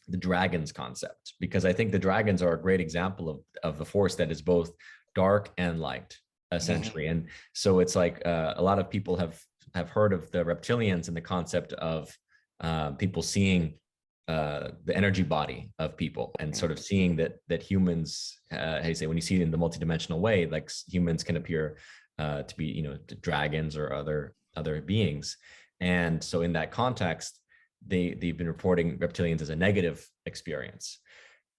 the dragons concept, because I think the dragons are a great example of the force that is both dark and light, essentially. And so it's like a lot of people have heard of the reptilians and the concept of people seeing the energy body of people, and sort of seeing that humans, how you say, when you see it in the multidimensional way, like humans can appear to be, you know, dragons or other beings. And so in that context, they've been reporting reptilians as a negative experience.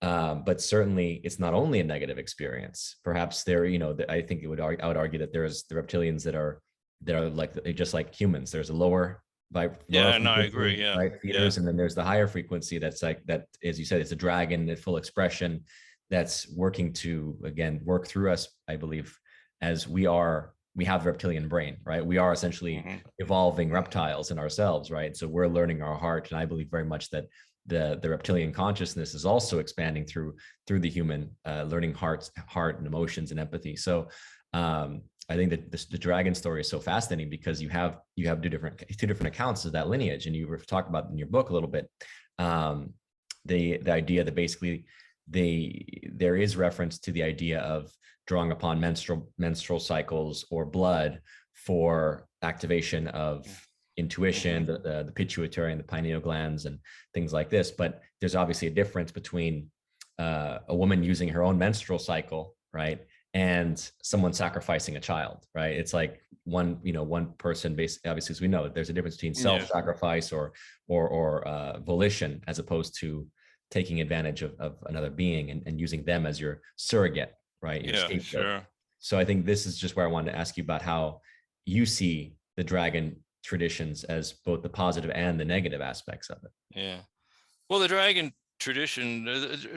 But certainly it's not only a negative experience. Perhaps there, you know, I think I would argue that there's the reptilians that are like just like humans. There's a lower I agree. Yeah, right, theaters, and then there's the higher frequency that's like that, as you said, it's a dragon at full expression that's working to, again, work through us, I believe, as we have the reptilian brain, right? We are essentially evolving reptiles in ourselves, right? So we're learning our heart, and I believe very much that the reptilian consciousness is also expanding through the human, learning heart and emotions and empathy. So I think that the dragon story is so fascinating, because you have two different accounts of that lineage, and you talk about in your book a little bit the idea that basically there is reference to the idea of drawing upon menstrual cycles or blood for activation of intuition, the pituitary and the pineal glands and things like this. But there's obviously a difference between a woman using her own menstrual cycle, right, and someone sacrificing a child, right? It's like one person, basically, obviously, as we know, there's a difference between self-sacrifice or volition, as opposed to taking advantage of another being and using them as your surrogate, right? Your scapegoat. Sure. So I think this is just where I wanted to ask you about how you see the dragon traditions as both the positive and the negative aspects of it. Yeah. Well, the dragon tradition,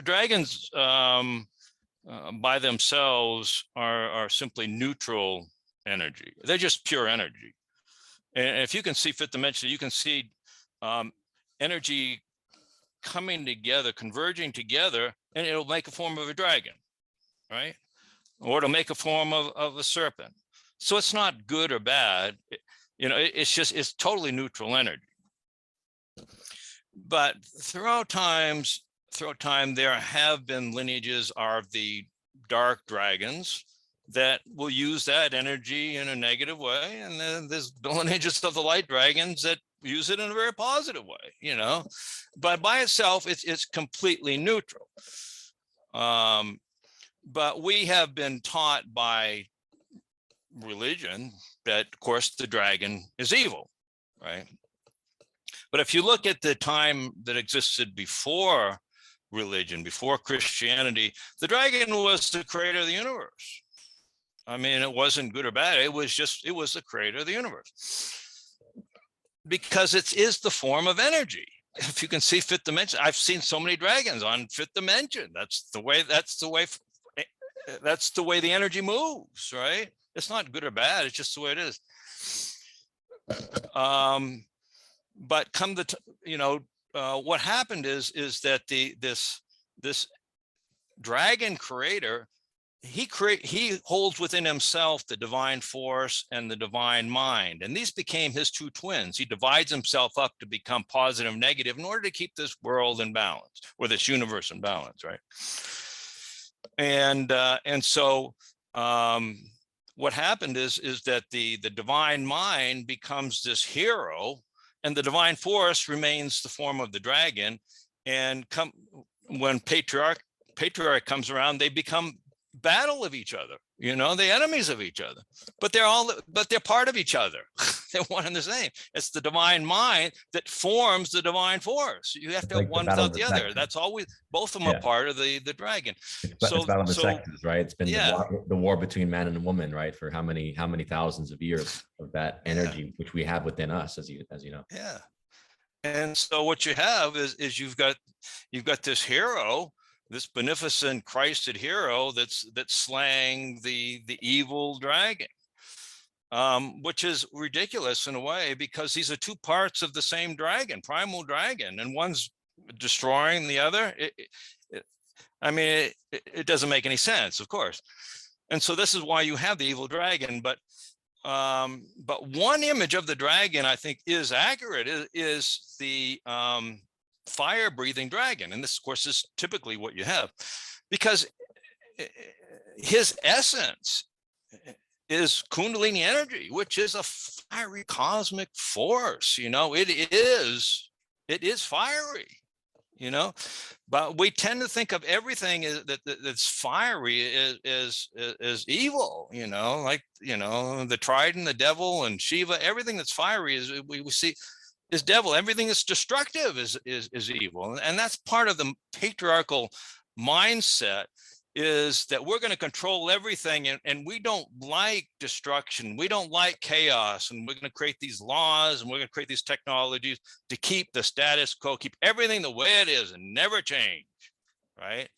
dragons by themselves are simply neutral energy. They're just pure energy. And if you can see fifth dimension, you can see energy coming together, converging together, and it'll make a form of a dragon, right? Or it'll make a form of a serpent. So it's not good or bad. It's totally neutral energy. But throughout time, there have been lineages of the dark dragons that will use that energy in a negative way. And then there's the lineages of the light dragons that use it in a very positive way, but by itself, it's completely neutral. But we have been taught by religion that, of course, the dragon is evil, right? But if you look at the time that existed before religion, before Christianity, the dragon was the creator of the universe. I mean, it wasn't good or bad. It was the creator of the universe, because it is the form of energy. If you can see fifth dimension, I've seen so many dragons on fifth dimension. That's the way the energy moves, right? It's not good or bad. It's just the way it is. But what happened is that this dragon creator, he holds within himself the divine force and the divine mind, and these became his two twins. He divides himself up to become positive and negative in order to keep this world in balance, or this universe in balance, right? And so what happened is that the divine mind becomes this hero, and the divine force remains the form of the dragon. And when patriarch comes around, they become battle of each other, the enemies of each other, but they're part of each other. They're one and the same. It's the divine mind that forms the divine force. You have to have one without the other. That's always, both of them are part of the dragon. It's battle of the sexes, right? It's been the war between man and woman, right? For how many thousands of years of that energy, which we have within us, as you know. Yeah. And so what you have is you've got this hero, this beneficent Christed hero that's slaying the evil dragon, which is ridiculous in a way, because these are two parts of the same dragon, primal dragon, and one's destroying the other. It doesn't make any sense, of course. And so this is why you have the evil dragon. But one image of the dragon I think is accurate is the fire-breathing dragon. And this, of course, is typically what you have, because his essence is Kundalini energy, which is a fiery cosmic force. It is fiery, but we tend to think of everything that's fiery is evil, like, the trident, the devil, and Shiva. Everything that's fiery is, we see, is devil. Everything that's destructive is evil. And that's part of the patriarchal mindset, is that we're going to control everything, and we don't like destruction. We don't like chaos, and we're going to create these laws, and we're going to create these technologies to keep the status quo, keep everything the way it is and never change, right?